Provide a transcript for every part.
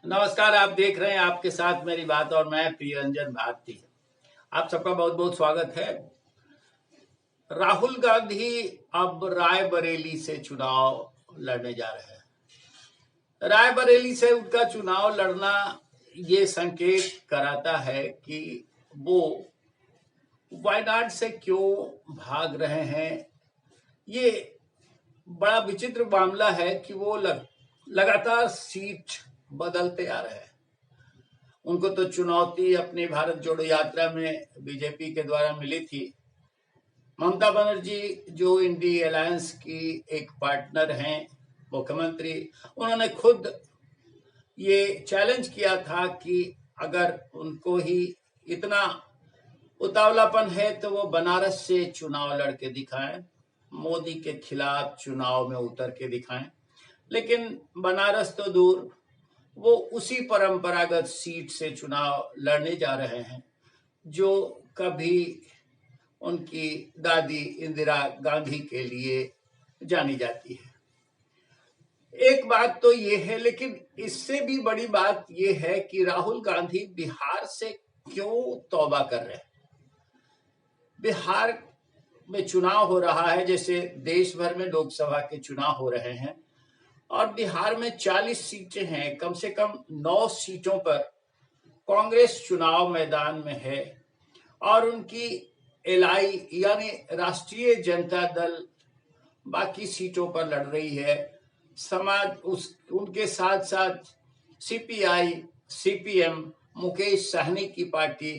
नमस्कार। आप देख रहे हैं आपके साथ मेरी बात और मैं प्रियरंजन भारती। आप सबका बहुत बहुत स्वागत है। राहुल गांधी अब रायबरेली से चुनाव लड़ने जा रहे हैं। रायबरेली से उनका चुनाव लड़ना ये संकेत कराता है कि वो वायनाड से क्यों भाग रहे हैं। ये बड़ा विचित्र मामला है कि वो लगातार सीट बदलते आ रहे हैं। उनको तो चुनौती अपनी भारत जोड़ो यात्रा में बीजेपी के द्वारा मिली थी। ममता बनर्जी जो इंडी अलायंस की एक पार्टनर हैं, मुख्यमंत्री, उन्होंने खुद ये चैलेंज किया था कि अगर उनको ही इतना उतावलापन है तो वो बनारस से चुनाव लड़के दिखाएं, मोदी के खिलाफ चुनाव में उतर के दिखाएं। लेकिन बनारस तो दूर, वो उसी परंपरागत सीट से चुनाव लड़ने जा रहे हैं जो कभी उनकी दादी इंदिरा गांधी के लिए जानी जाती है। एक बात तो ये है, लेकिन इससे भी बड़ी बात ये है कि राहुल गांधी बिहार से क्यों तौबा कर रहे हैं। बिहार में चुनाव हो रहा है जैसे देश भर में लोकसभा के चुनाव हो रहे हैं, और बिहार में 40 सीटें हैं। कम से कम 9 सीटों पर कांग्रेस चुनाव मैदान में है और उनकी एलआई यानी राष्ट्रीय जनता दल बाकी सीटों पर लड़ रही है। उनके साथ साथ सीपीआई, सीपीएम, मुकेश सहनी की पार्टी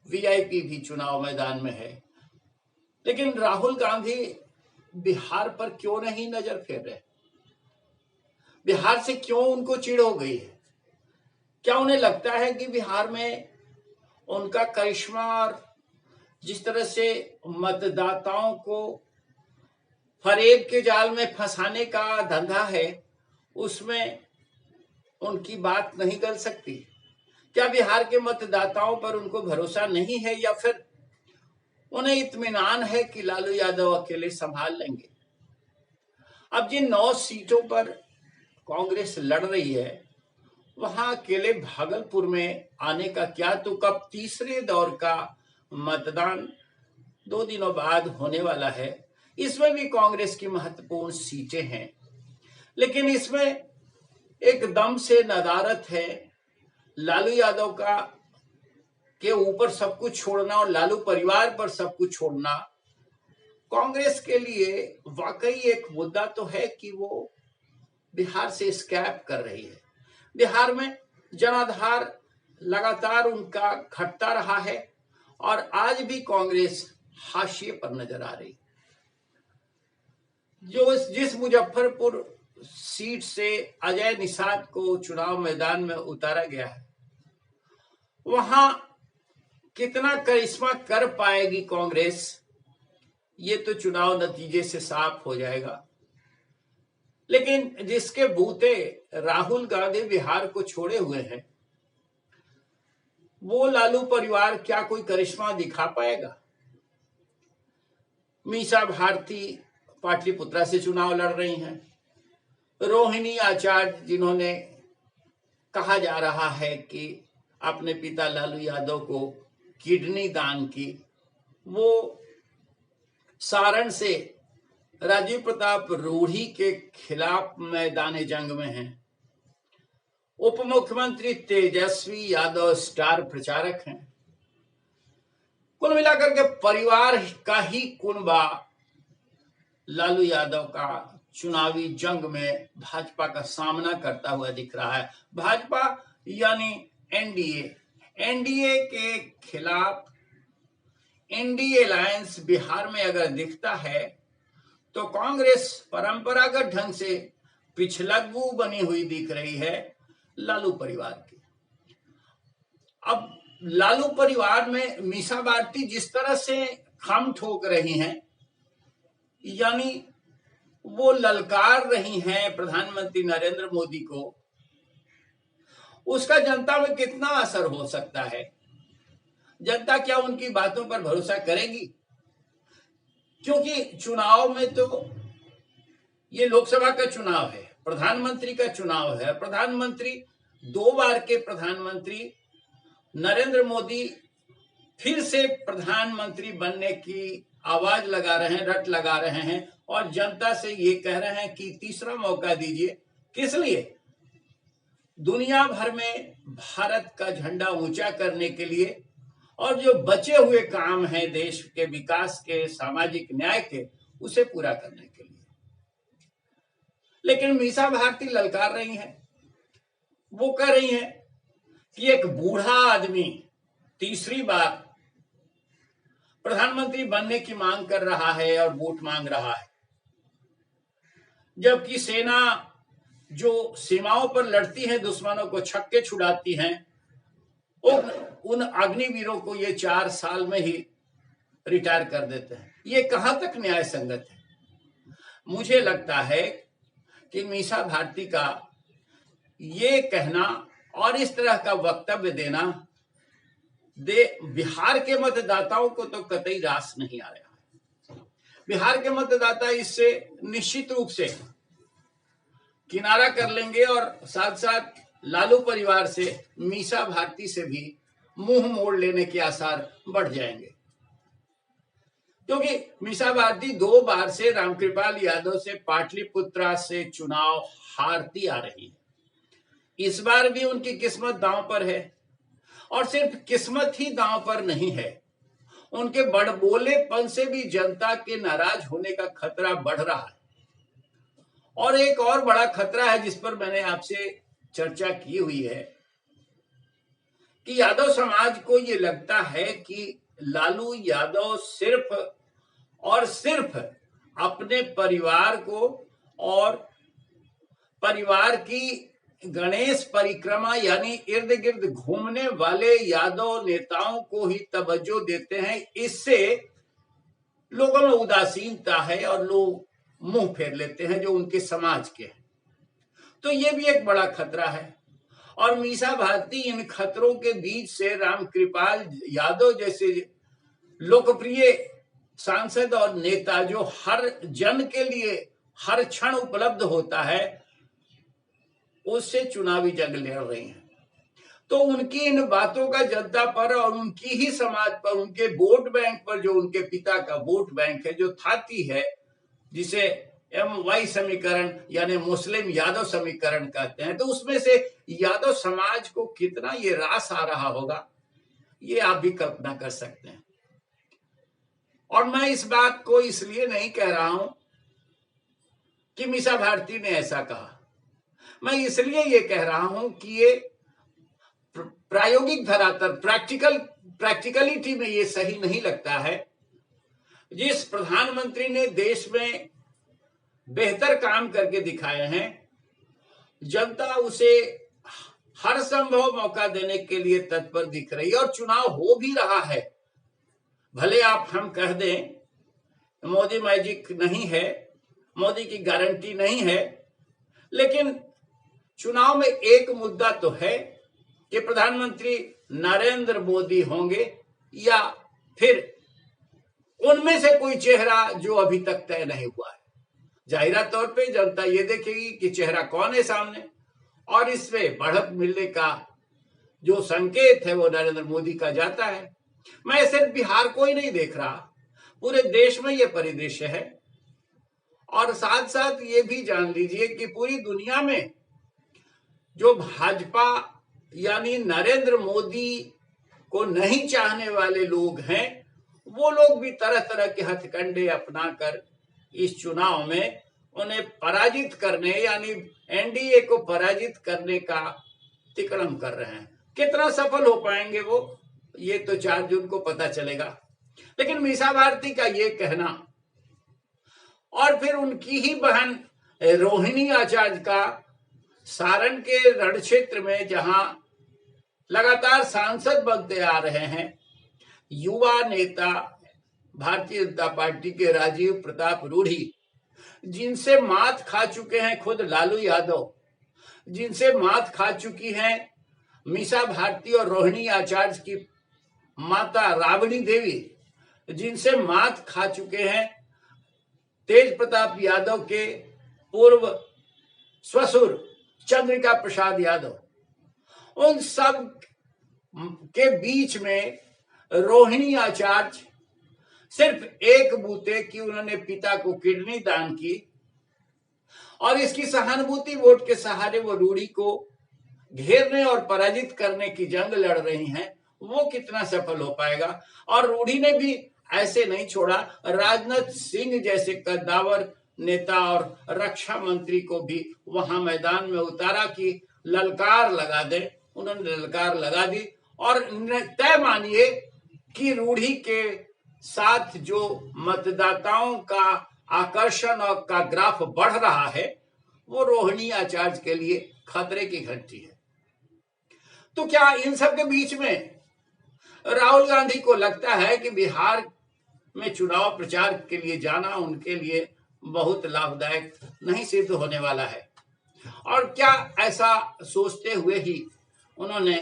वीआईपी भी चुनाव मैदान में है। लेकिन राहुल गांधी बिहार पर क्यों नहीं नजर फेर रहे? बिहार से क्यों उनको चिढ़ हो गई है? क्या उन्हें लगता है कि बिहार में उनका करिश्मा और जिस तरह से मतदाताओं को फरेब के जाल में फंसाने का धंधा है, उसमें उनकी बात नहीं गल सकती? क्या बिहार के मतदाताओं पर उनको भरोसा नहीं है, या फिर उन्हें इत्मीनान है कि लालू यादव अकेले संभाल लेंगे? अब जिन 9 सीटों पर कांग्रेस लड़ रही है, वहां अकेले भागलपुर में आने का क्या, तो कब तीसरे दौर का मतदान 2 दिनों बाद होने वाला है। इसमें भी कांग्रेस की महत्वपूर्ण सीटें हैं, लेकिन इसमें एकदम से नदारत है। लालू यादव का के ऊपर सब कुछ छोड़ना और लालू परिवार पर सब कुछ छोड़ना कांग्रेस के लिए वाकई एक मुद्दा तो है कि वो बिहार से स्कैप कर रही है। बिहार में जनाधार लगातार उनका घटता रहा है और आज भी कांग्रेस हाशिए पर नजर आ रही। जिस मुजफ्फरपुर सीट से अजय निषाद को चुनाव मैदान में उतारा गया है, वहां कितना करिश्मा कर पाएगी कांग्रेस, ये तो चुनाव नतीजे से साफ हो जाएगा। लेकिन जिसके बूते राहुल गांधी बिहार को छोड़े हुए हैं, वो लालू परिवार क्या कोई करिश्मा दिखा पाएगा? मीसा भारती पाटलिपुत्रा से चुनाव लड़ रही हैं। रोहिणी आचार्य, जिन्होंने कहा जा रहा है कि अपने पिता लालू यादव को किडनी दान की, वो सारण से राजीव प्रताप रूढ़ी के खिलाफ मैदान जंग में हैं। उप मुख्यमंत्री तेजस्वी यादव स्टार प्रचारक हैं। कुल मिलाकर के परिवार का ही कुनबा लालू यादव का चुनावी जंग में भाजपा का सामना करता हुआ दिख रहा है। भाजपा यानी एनडीए के खिलाफ इंडी अलायंस बिहार में अगर दिखता है तो कांग्रेस परंपरागत ढंग से पिछलग्गू बनी हुई दिख रही है लालू परिवार की। अब लालू परिवार में मीसा भारती जिस तरह से खम ठोक रही हैं, यानी वो ललकार रही हैं प्रधानमंत्री नरेंद्र मोदी को, उसका जनता में कितना असर हो सकता है? जनता क्या उनकी बातों पर भरोसा करेगी? क्योंकि चुनाव में तो ये लोकसभा का चुनाव है, प्रधानमंत्री का चुनाव है। प्रधानमंत्री 2 बार के प्रधानमंत्री नरेंद्र मोदी फिर से प्रधानमंत्री बनने की आवाज लगा रहे हैं, रट लगा रहे हैं और जनता से ये कह रहे हैं कि तीसरा मौका दीजिए। किस लिए? दुनिया भर में भारत का झंडा ऊंचा करने के लिए और जो बचे हुए काम हैं देश के विकास के, सामाजिक न्याय के, उसे पूरा करने के लिए। लेकिन मीसा भारती ललकार रही हैं। वो कह रही हैं कि एक बूढ़ा आदमी तीसरी बार प्रधानमंत्री बनने की मांग कर रहा है और वोट मांग रहा है, जबकि सेना जो सीमाओं पर लड़ती है, दुश्मनों को छक्के छुड़ाती हैं, उन अग्निवीरों को ये 4 साल में ही रिटायर कर देते हैं। ये कहां तक न्याय संगत है? मुझे लगता है कि मीसा भारती का ये कहना और इस तरह का वक्तव्य देना बिहार के मतदाताओं को तो कतई रास नहीं आ रहा है। बिहार के मतदाता इससे निश्चित रूप से किनारा कर लेंगे और साथ साथ लालू परिवार से, मीसा भारती से भी मुंह मोड़ लेने के आसार बढ़ जाएंगे, क्योंकि मीसा भारती 2 बार से रामकृपाल यादव से पाटलिपुत्रा से चुनाव हारती आ रही है। इस बार भी उनकी किस्मत दांव पर है और सिर्फ किस्मत ही दांव पर नहीं है, उनके बड़बोलेपन से भी जनता के नाराज होने का खतरा बढ़ रहा है। और एक और बड़ा खतरा है जिस पर मैंने आपसे चर्चा की हुई है कि यादव समाज को ये लगता है कि लालू यादव सिर्फ और सिर्फ अपने परिवार को और परिवार की गणेश परिक्रमा यानी इर्द गिर्द घूमने वाले यादव नेताओं को ही तवज्जो देते हैं। इससे लोगों में उदासीनता है और लोग मुंह फेर लेते हैं जो उनके समाज के हैं। तो ये भी एक बड़ा खतरा है और मीसा भारती इन खतरों के बीच से रामकृपाल यादव जैसे लोकप्रिय सांसद और नेता जो हर जन के लिए हर क्षण उपलब्ध होता है, उससे चुनावी जंग लड़ रही हैं। तो उनकी इन बातों का जनता पर और उनकी ही समाज पर, उनके वोट बैंक पर, जो उनके पिता का वोट बैंक है, जो थाती है, जिसे MY समीकरण यानी मुस्लिम यादव समीकरण कहते हैं, तो उसमें से यादव समाज को कितना ये रास आ रहा होगा, ये आप भी कल्पना कर सकते हैं। और मैं इस बात को इसलिए नहीं कह रहा हूं कि मीसा भारती ने ऐसा कहा, मैं इसलिए ये कह रहा हूं कि ये प्रायोगिक धरातल, प्रैक्टिकलिटी में ये सही नहीं लगता है। जिस प्रधानमंत्री ने देश में बेहतर काम करके दिखाए हैं, जनता उसे हर संभव मौका देने के लिए तत्पर दिख रही है और चुनाव हो भी रहा है। भले आप हम कह दें मोदी मैजिक नहीं है, मोदी की गारंटी नहीं है, लेकिन चुनाव में एक मुद्दा तो है कि प्रधानमंत्री नरेंद्र मोदी होंगे या फिर उनमें से कोई चेहरा जो अभी तक तय नहीं हुआ है। जाहिर तौर पे जनता ये देखेगी कि चेहरा कौन है सामने, और इसमें बढ़त मिलने का जो संकेत है वो नरेंद्र मोदी का जाता है। मैं सिर्फ बिहार को ही नहीं देख रहा, पूरे देश में ये परिदृश्य है। और साथ साथ ये भी जान लीजिए कि पूरी दुनिया में जो भाजपा यानी नरेंद्र मोदी को नहीं चाहने वाले लोग हैं, वो लोग भी तरह तरह के हथकंडे अपनाकर इस चुनाव में उन्हें पराजित करने यानी NDA को पराजित करने का तिकड़म कर रहे हैं। कितना सफल हो पाएंगे वो, ये तो 4 जून को पता चलेगा। लेकिन मीसा भारती का ये कहना और फिर उनकी ही बहन रोहिणी आचार्य का सारण के रण क्षेत्र में जहां लगातार सांसद बनते आ रहे हैं, युवा नेता भारतीय जनता पार्टी के राजीव प्रताप रूढ़ी, जिनसे मात खा चुके हैं खुद लालू यादव, जिनसे मात खा चुकी हैं मीसा भारती और रोहिणी आचार्य की माता राबड़ी देवी, जिनसे मात खा चुके हैं तेज प्रताप यादव के पूर्व ससुर चंद्रिका प्रसाद यादव, उन सब के बीच में रोहिणी आचार्य सिर्फ एक बूते की उन्होंने पिता को किडनी दान की और इसकी सहानुभूति वोट के सहारे वो रूढ़ी को घेरने और पराजित करने की जंग लड़ रही हैं, वो कितना सफल हो पाएगा। और रूढ़ी ने भी ऐसे नहीं छोड़ा, राजनाथ सिंह जैसे कद्दावर नेता और रक्षा मंत्री को भी वहां मैदान में उतारा कि ललकार लगा दे। उन्होंने ललकार लगा दी और तय मानिए कि रूढ़ी के साथ जो मतदाताओं का आकर्षण और का ग्राफ बढ़ रहा है वो रोहिणी आचार्य के लिए खतरे की घंटी है। तो क्या इन सब के बीच में राहुल गांधी को लगता है कि बिहार में चुनाव प्रचार के लिए जाना उनके लिए बहुत लाभदायक नहीं सिद्ध होने वाला है? और क्या ऐसा सोचते हुए ही उन्होंने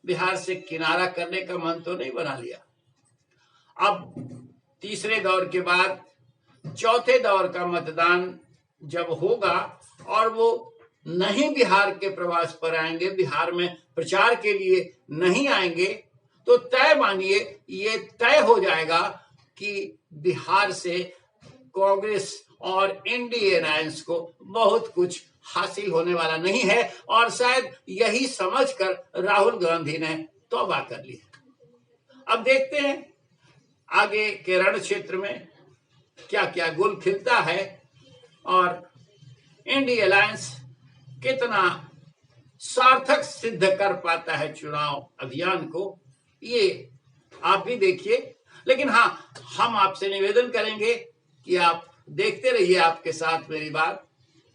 बिहार से किनारा करने का मन तो नहीं बना लिया? अब तीसरे दौर के बाद चौथे दौर का मतदान जब होगा और वो नहीं बिहार के प्रवास पर आएंगे, बिहार में प्रचार के लिए नहीं आएंगे, तो तय मानिए ये तय हो जाएगा कि बिहार से कांग्रेस और एनडीए अलायंस को बहुत कुछ हासिल होने वाला नहीं है। और शायद यही समझकर राहुल गांधी ने तौबा कर ली। अब देखते हैं आगे के रण क्षेत्र में क्या क्या गुल खिलता है और एनडीए अलायंस कितना सार्थक सिद्ध कर पाता है चुनाव अभियान को, ये आप भी देखिए। लेकिन हाँ, हम आपसे निवेदन करेंगे कि आप देखते रहिए, आपके साथ मेरी बात,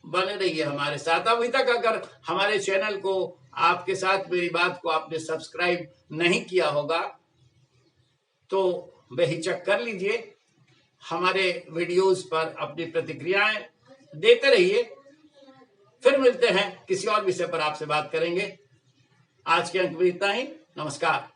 बने रहिए हमारे साथ। अभी तक अगर हमारे चैनल को, आपके साथ मेरी बात को आपने सब्सक्राइब नहीं किया होगा तो बेहिचक कर लीजिए। हमारे वीडियोस पर अपनी प्रतिक्रियाएं देते रहिए। फिर मिलते हैं, किसी और विषय पर आपसे बात करेंगे। आज के अंक में इतना ही। नमस्कार।